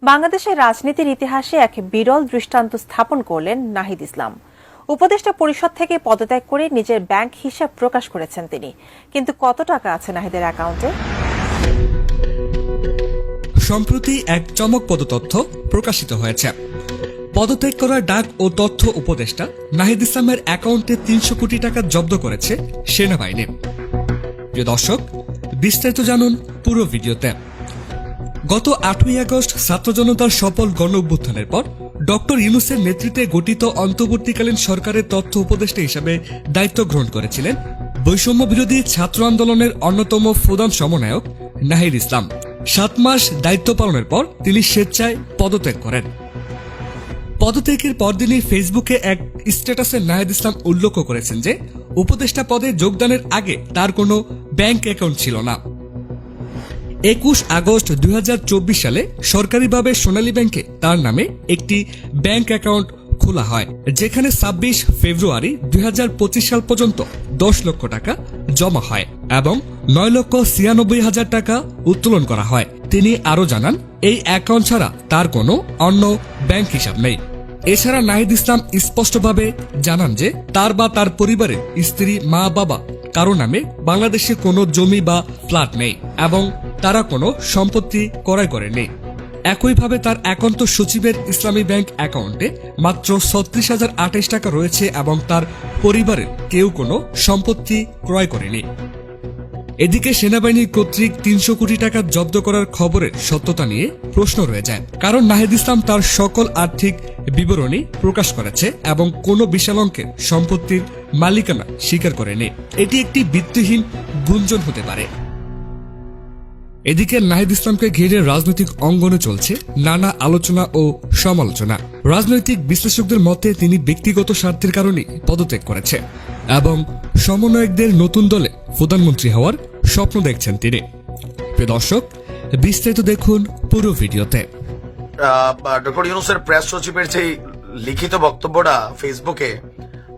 বাংলাদেশের রাজনীতির ইতিহাসে এক বিরল দৃষ্টান্ত স্থাপন করলেন নাহিদ ইসলাম। উপদেষ্টা পরিষদ থেকে পদত্যাগ করে নিজের ব্যাংক হিসাব প্রকাশ করেছেন তিনি। কিন্তু কত টাকা আছে নাহিদের অ্যাকাউন্টে? সম্প্রতি এক চমকপ্রদ তথ্য প্রকাশিত হয়েছে। পদত্যাগ করার ডাক ও তথ্য উপদেষ্টা নাহিদ ইসলামের অ্যাকাউন্টে ৩০০ কোটি টাকা জব্দ করেছে সেনাবাহিনী। প্রিয় দর্শক, বিস্তারিত জানুন পুরো ভিডিওতে। গত ৮ই আগস্ট ছাত্র জনতার সফল গণ অভ্যুত্থানের পর ডক্টর ইউনূসের নেতৃত্বে গঠিত অন্তর্বর্তীকালীন সরকারের তথ্য উপদেষ্টা হিসেবে দায়িত্ব গ্রহণ করেছিলেন বৈষম্য বিরোধী ছাত্র আন্দোলনের অন্যতম প্রধান সমন্বয়ক নাহিদ ইসলাম। ৭ মাস দায়িত্ব পালনের পর তিনি স্বেচ্ছায় পদত্যাগ করেন। পদত্যাগের পরদিনই ফেসবুকে এক স্ট্যাটাসে নাহিদ ইসলাম উল্লেখ করেছেন যে উপদেষ্টা পদে যোগদানের আগে তার কোনো ব্যাংক অ্যাকাউন্ট ছিল না। ২১ আগস্ট ২০২৪ সালে সরকারিভাবে সোনালী ব্যাংকে তার নামে একটি ব্যাংক অ্যাকাউন্ট খোলা হয়, যেখানে ২৬ ফেব্রুয়ারি ২০২৫ সাল পর্যন্ত ১০ লক্ষ টাকা জমা হয় এবং ৯,৯৬,০০০ টাকা উত্তোলন করা হয়। তিনি আরও জানান, এই অ্যাকাউন্ট ছাড়া তার কোনো অন্য ব্যাংক হিসাব নেই। এছাড়া নাহিদ ইসলাম স্পষ্টভাবে জানান যে তার বা তার পরিবারের স্ত্রী, মা, বাবা কারো নামে বাংলাদেশে কোনো জমি বা ফ্ল্যাট নেই এবং তারা কোনো সম্পত্তি ক্রয় করেনি। একইভাবে তার একান্ত সচিবের ইসলামী ব্যাংক অ্যাকাউন্টে মাত্র ৩৬,০২৮ টাকা রয়েছে এবং তার পরিবারের কেউ কোনো সম্পত্তি ক্রয় করেনি। এদিকে সেনাবাহিনী কর্তৃক ৩০০ কোটি টাকা জব্দ করার খবরের সত্যতা নিয়ে প্রশ্ন রয়ে যায়, কারণ নাহিদ ইসলাম তার সকল আর্থিক বিবরণী প্রকাশ করেছে এবং কোনো বিশাল অঙ্কের সম্পত্তির মালিকানা স্বীকার করেনি। এটি একটি ভিত্তিহীন গুঞ্জন হতে পারে। এদিকে নাহিদ ইসলামকে ঘিরে রাজনৈতিক অঙ্গনে চলছে নানা আলোচনা ও সমালোচনা। রাজনৈতিক বিশ্লেষকদের মতে তিনি ব্যক্তিগত স্বার্থের কারণেই পদত্যাগ করেছে এবং সমন্বয়কদের নতুন দলে প্রধানমন্ত্রী হওয়ার স্বপ্ন দেখছেন তিনি। প্রিয় দর্শক, বিস্তারিত দেখুন পুরো ভিডিওতে। ডক্টর ইউনূসের প্রেস সচিবের যে লিখিত বক্তব্যটা ফেসবুকে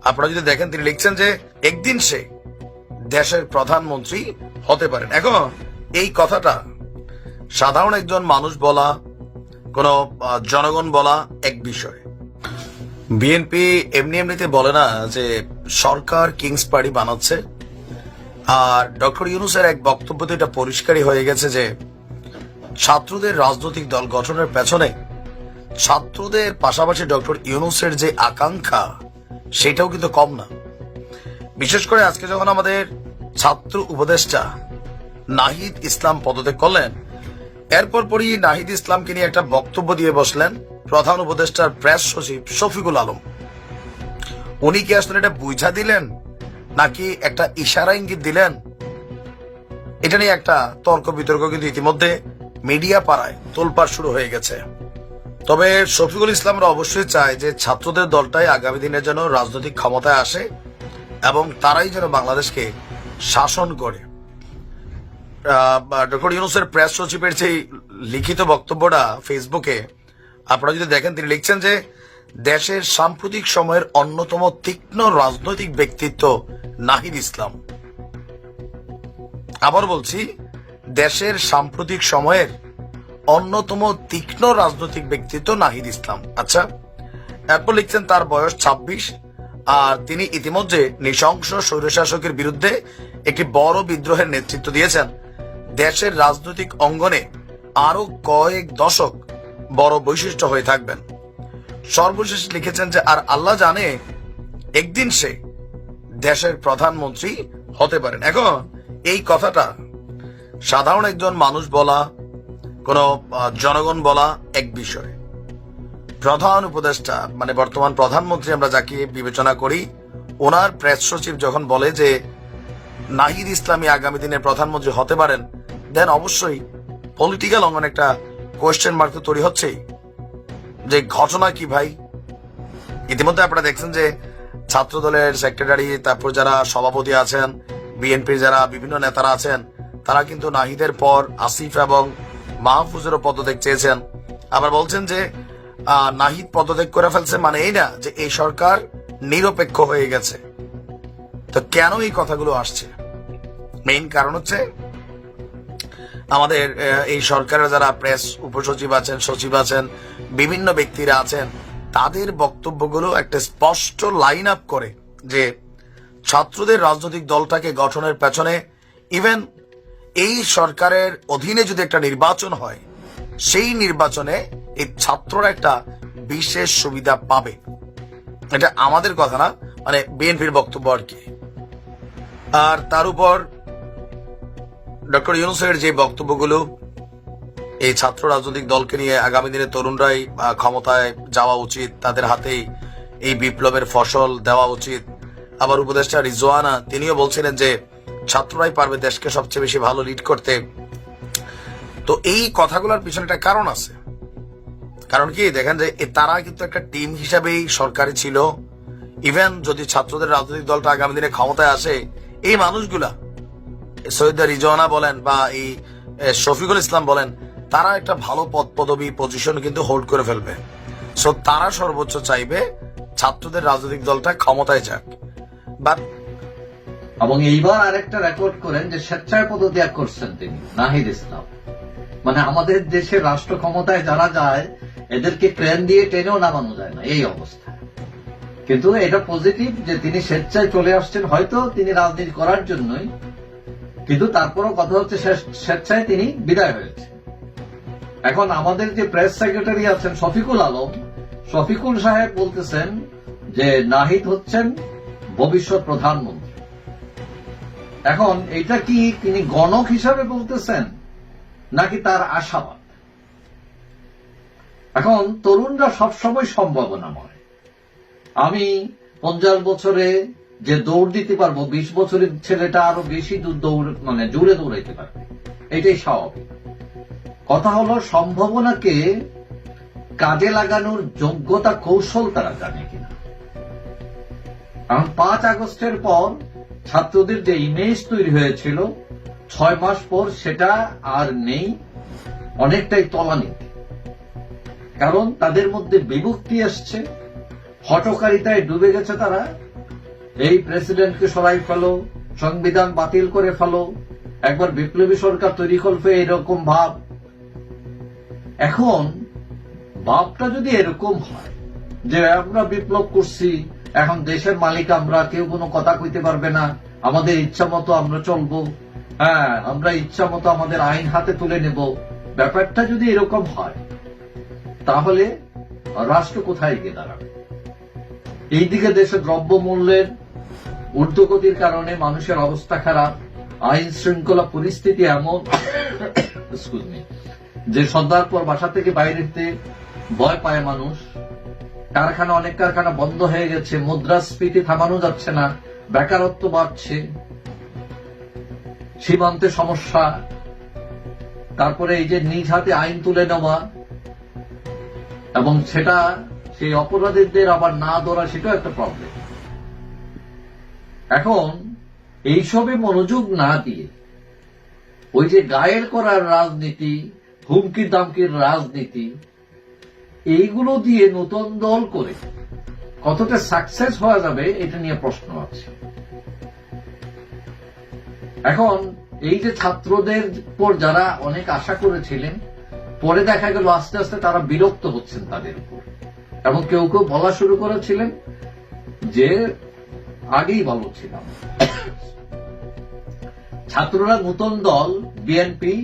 আপনারা যদি দেখেন, তিনি লিখছেন যে একদিন সে দেশের প্রধানমন্ত্রী হতে পারেন। এখন এই কথাটা সাধারণ একজন মানুষ বলা, কোন জনগণ বলা এক বিষয়। বিএনপি এমনিতে বলে না যে সরকার কিংস পার্টি বানাচ্ছে। আর ডক্টর ইউনূসের এক বক্তব্যতে এটা পরিষ্কারই হয়ে গেছে যে ছাত্রদের রাজনৈতিক দল গঠনের পেছনে ছাত্রদের পাশাপাশি ডক্টর ইউনূসের যে আকাঙ্ক্ষা সেটাও কিন্তু কম না। বিশেষ করে আজকে যখন আমাদের ছাত্র উপদেষ্টা নাহিদ ইসলাম পদত্যাগ করলেন, এরপর পরই নাহিদ ইসলামকে নিয়ে একটা বক্তব্য দিয়ে বসলেন প্রধান উপদেষ্টার প্রেস সচিব শফিকুল আলম। উনি কি আসলে এটা বুঝা দিলেন নাকি একটা ইশারা ইঙ্গিত দিলেন? এটা নিয়ে একটা তর্ক বিতর্ক কিন্তু ইতিমধ্যে মিডিয়া পাড়ায় তোলপাড় শুরু হয়ে গেছে। তবে শফিকুল ইসলামরা অবশ্যই চায় যে ছাত্রদের দলটাই আগামী দিনে যেন রাজনৈতিক ক্ষমতায় আসে এবং তারাই যেন বাংলাদেশকে শাসন করে। ডক্টর ইউনূসের প্রেস সচিবের যে লিখিত বক্তব্যটা ফেসবুকে আপনারা যদি দেখেন, তিনি লিখছেন যে দেশের সাম্প্রতিক সময়ের অন্যতম তীক্ষ্ণ রাজনৈতিক ব্যক্তিত্ব নাহিদ ইসলাম। আবার বলছি, দেশের সাম্প্রতিক সময়ের অন্যতম তীক্ষ্ণ রাজনৈতিক ব্যক্তিত্ব নাহিদ ইসলাম। আচ্ছা, এরপর লিখছেন তার বয়স ২৬ আর তিনি ইতিমধ্যে নৃশংস স্বৈরশাসকের বিরুদ্ধে একটি বড় বিদ্রোহের নেতৃত্ব দিয়েছেন। দেশের রাজনৈতিক অঙ্গনে আরো কয়েক দশক বড় বৈশিষ্ট্য হয়ে থাকবেন। সর্বশেষ লিখেছেন যে আর আল্লাহ জানে একদিন সে দেশের প্রধানমন্ত্রী হতে পারেন। এখন এই কথাটা সাধারণ একজন মানুষ বলা, কোন জনগণ বলা এক বিষয়। প্রধান উপদেষ্টা মানে বর্তমান প্রধানমন্ত্রী আমরা যাকে বিবেচনা করি, ওনার প্রেস সচিব যখন বলে যে নাহিদ ইসলামী আগামী দিনে প্রধানমন্ত্রী হতে পারেন, দেন অবশ্যই পলিটিক্যাল অঙ্গনে একটা কোয়েশ্চেন মার্ক তো তৈরি হচ্ছেই যে ঘটনা কি ভাই। ইতিমধ্যে আপনারা দেখছেন যে ছাত্র দলের সেক্রেটারি, তারপর যারা সভাপতি আছেন, বিএনপির যারা বিভিন্ন নেতারা আছেন, তারা কিন্তু নাহিদের পর আসিফ এবং মাহফুজেরও পদত্যাগ চেয়েছেন। আবার বলছেন যে নাহিদ পদত্যাগ করে ফেলছে মানে এই না যে এই সরকার নিরপেক্ষ হয়ে গেছে। তো কেন এই কথাগুলো আসছে? মেইন কারণ হচ্ছে আমাদের এই সরকারের যারা প্রেস উপসচিব আছেন, সচিব আছেন, বিভিন্ন ব্যক্তিরা আছেন, তাদের বক্তব্যগুলো একটা স্পষ্ট লাইন আপ করে যে ছাত্রদের রাজনৈতিক দলটাকে গঠনের পেছনে ইভেন এই সরকারের অধীনে যদি একটা নির্বাচন হয়, সেই নির্বাচনে এই ছাত্ররা একটা বিশেষ সুবিধা পাবে। এটা আমাদের কথা না, মানে বিএনপির বক্তব্য আর কি। আর তার উপর ডক্টর ইউনূসের যে বক্তব্যগুলো, এই ছাত্র রাজনৈতিক দলকে নিয়ে আগামী দিনে তরুণরাই ক্ষমতায় যাওয়া উচিত, তাদের হাতেই এই বিপ্লবের ফসল দেওয়া উচিত। আবার উপদেষ্টা রিজওয়ানা তিনিও বলছিলেন যে ছাত্ররাই পারবে দেশকে সবচেয়ে বেশি ভালো লিড করতে। তো এই কথাগুলোর পিছনে একটা কারণ আছে। কারণ কি, দেখেন যে তারা কিন্তু একটা টিম হিসাবেই সরকারে ছিল। ইভেন যদি ছাত্রদের রাজনৈতিক দলটা আগামী দিনে ক্ষমতায় আসে, এই মানুষগুলা সৈয়দ রিজওয়ানা বলেন বা এই শফিকুল ইসলাম বলেন, তারা একটা ভালো পদ পদবি পজিশন কিন্তু হোল্ড করে ফেলবে। সো তারা সর্বোচ্চ চাইবে ছাত্রদের রাজনৈতিক দলটা ক্ষমতায় যাক। বাট এবং এইবার আরেকটা রেকর্ড করেন যে স্বেচ্ছায় পদত্যাগ করছেন তিনি, নাহিদ ইসলাম। মানে আমাদের দেশের রাষ্ট্র ক্ষমতায় যারা যায় এদেরকে ক্রেন দিয়ে টেনেও নামানো যায় না, এই অবস্থা। কিন্তু এটা পজিটিভ যে তিনি স্বেচ্ছায় চলে আসছেন, হয়তো তিনি রাজনীতি করার জন্যই, কিন্তু তারপরও কথা হচ্ছে স্বেচ্ছায় তিনি বিদায় হয়েছে। এখন আমাদের যে প্রেস সেক্রেটারি আছেন শফিকুল আলম, শফিকুল সাহেব বলতেছেন যে নাহিদ হচ্ছেন ভবিষ্যৎ প্রধানমন্ত্রী। এখন এটা কি তিনি গণক হিসাবে বলতেছেন নাকি তার আশাবাদ? এখন তরুণরা সবসময় সম্ভাবনাময়। আমি 50 বছরে যে দৌড় দিতে পারবো, 20 বছরের ছেলেটা আরো বেশি দৌড় মানে জুড়ে দৌড়াইতে পারবে, এটাই স্বাভাবিক। কথা হলো সম্ভাবনাকে কাজে লাগানোর যোগ্যতা কৌশল তারা জানে কিনা। কারণ 5 আগস্টের পর ছাত্রদের যে ইমেজ তৈরি হয়েছিল 6 মাস পর সেটা আর নেই, অনেকটাই তলানিতে। কারণ তাদের মধ্যে বিভক্তি আসছে, হঠকারিতায় ডুবে গেছে তারা। এই প্রেসিডেন্টকে সরাই ফেলো, সংবিধান বাতিল করে ফেলো, একবার বিপ্লবী সরকার তৈরি করবে, এরকম ভাব। এখন ভাবটা যদি এরকম হয় যে আমরা বিপ্লব করছি, এখন দেশের মালিক আমরা, কেউ কোনো কথা কইতে পারবে না, আমাদের ইচ্ছা মতো আমরা চলবো, হ্যাঁ আমরা ইচ্ছা মতো আমাদের আইন হাতে তুলে নেব, ব্যাপারটা যদি এরকম হয় তাহলে রাষ্ট্র কোথায় গিয়ে দাঁড়াবে? এইদিকে দেশে দ্রব্যমূল্যের ঊর্ধ্বগতির কারণে মানুষের অবস্থা খারাপ, আইন শৃঙ্খলা পরিস্থিতি এমন যে সন্ধ্যার পর বাসা থেকে বাইরেতে ভয় পায় মানুষ। কারখানা, অনেক কারখানা বন্ধ হয়ে গেছে, মুদ্রাস্ফীতি থামানো যাচ্ছে না, বেকারত্ব বাড়ছে, সীমান্তে সমস্যা, তারপরে এই যে নিজ হাতে আইন তুলে নেওয়া এবং সেটা সেই অপরাধীদের আবার না ধরা, সেটাও একটা প্রবলেম। এখন এইসবে মনোযোগ না দিয়ে ওই যে গায়ের করার রাজনীতি, হুমকি দামকির রাজনীতি, এইগুলো দিয়ে নতুন দল করে কতটা সাকসেস হওয়া যাবে এটা নিয়ে প্রশ্ন আছে। এখন এই যে ছাত্রদের উপর যারা অনেক আশা করেছিলেন, পরে দেখা গেল আস্তে আস্তে তারা বিরক্ত হচ্ছেন তাদের উপর, এবং কেউ কেউ বলা শুরু করেছিলেন যে আগেই ভালো ছিলাম। ছাত্ররা নতুন দল বিএনপি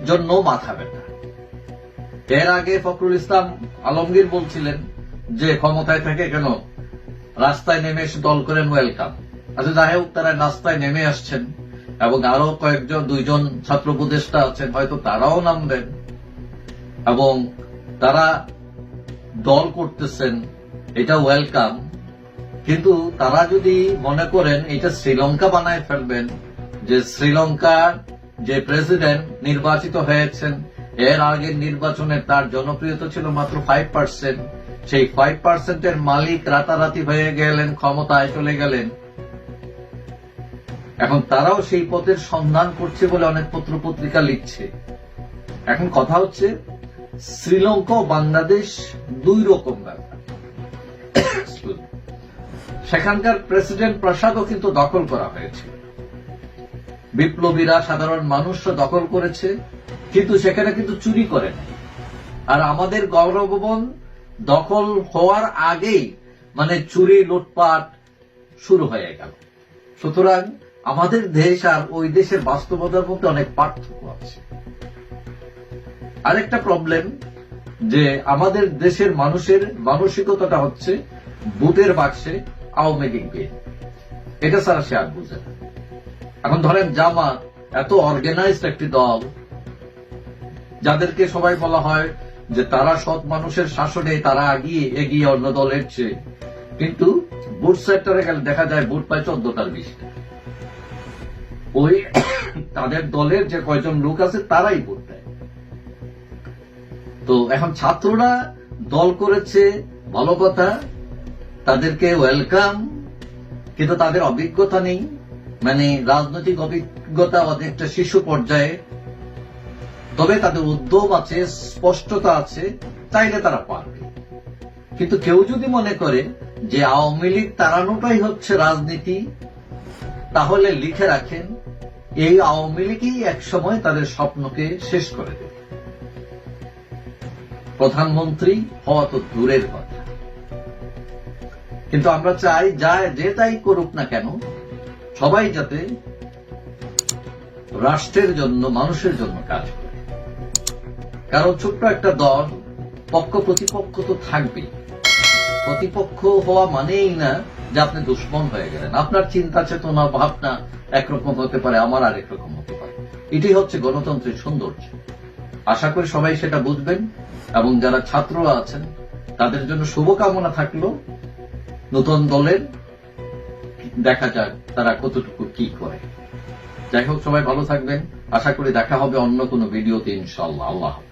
জন্য মাথা ব্যথা। এর আগে ফখরুল ইসলাম আলমগীর বলছিলেন যে ক্ষমতায় থেকে কেন রাস্তায় নেমে এসে দল করেন, ওয়েলকাম। আচ্ছা যাই হোক, তারা রাস্তায় নেমে আসছেন এবং আরো কয়েকজন, 2জন ছাত্র উপদেষ্টা আছেন, হয়তো তারাও নামবেন এবং তারা দল করতেছেন, এটা ওয়েলকাম। কিন্তু তারা যদি মনে করেন এটা শ্রীলঙ্কা বানায় ফেলবেন, যে শ্রীলঙ্কার যে প্রেসিডেন্ট নির্বাচিত হয়েছেন, এর আগের নির্বাচনে তার জনপ্রিয়তা ছিল মাত্র 5%, সেই 5%-এর মালিক রাতারাতি হয়ে গেলেন, ক্ষমতায় চলে গেলেন। এখন তারাও সেই পথের সন্ধান করছে বলে অনেক পত্র পত্রিকা লিখছে। এখন কথা হচ্ছে শ্রীলঙ্কা ও বাংলাদেশ 2 রকম ব্যাপার। সেখানকার প্রেসিডেন্ট প্রাসাদও কিন্তু দখল করা হয়েছে, বিপ্লবীরা, সাধারণ মানুষরা দখল করেছে, কিন্তু সেখানে কিন্তু চুরি করে নাই। আর আমাদের গণভবন দখল হওয়ার আগেই মানে চুরি লুটপাট শুরু হয়ে গেল। সুতরাং আমাদের দেশ আর ওই দেশের বাস্তবতার মধ্যে অনেক পার্থক্য আছে। আরেকটা প্রবলেম যে আমাদের দেশের মানুষের মানসিকতাটা হচ্ছে বুটের বাক্সে আওয়ামী লীগ বিএনপি, এটা ছাড়া সে আর বুঝে না। এখন ধরেন জামাত এত অর্গানাইজড একটি দল, যাদেরকে সবাই বলা হয় যে তারা সৎ মানুষের শাসনে তারা এগিয়ে অন্য দলের চেয়ে, কিন্তু বুট সেক্টরে গেলে দেখা যায় বুট পায় 14টার 20টা। ওই তাদের দলের যে কয়জন লোক আছে তারাই ভোট দেয়। তো এখন ছাত্ররা দল করেছে, ভালো কথা, তাদেরকে ওয়েলকাম, কিন্তু তাদের অভিজ্ঞতা নেই, মানে রাজনৈতিক অভিজ্ঞতা অনেকটা শিশু পর্যায়ে। তবে তাদের উদ্যম আছে, স্পষ্টতা আছে, চাইলে তারা পারবে। কিন্তু কেউ যদি মনে করে যে আওয়ামী লীগ তাড়ানোটাই হচ্ছে রাজনীতি, তাহলে লিখে রাখেন এই আওয়ামী লীগই একসময় তাদের স্বপ্নকে শেষ করে দেবে। প্রধানমন্ত্রী হওয়া তো দূরের কথা, কিন্তু আমরা চাই যে তাই করুক না কেন, সবাই যাতে রাষ্ট্রের জন্য, মানুষের জন্য কাজ করে। কারণ ছোট্ট একটা দল, পক্ষ প্রতিপক্ষ তো থাকবেই। প্রতিপক্ষ হওয়া মানেই না যে আপনি দুশ্মন হয়ে গেলেন। আপনার চিন্তা চেতনা ভাবনা একরকম হতে পারে, আমার আরেক রকম হতে পারে। এটাই হচ্ছে গণতন্ত্রের সৌন্দর্য। আশা করি সবাই সেটা বুঝবেন, এবং যারা ছাত্ররা আছেন তাদের জন্য শুভকামনা থাকলো। নতুন দলের দেখা যাক তারা কতটুকু কি করে। যাই হোক, সবাই ভালো থাকবেন। আশা করি দেখা হবে অন্য কোনো ভিডিওতে ইনশাআল্লাহ। আল্লাহ হাফেজ।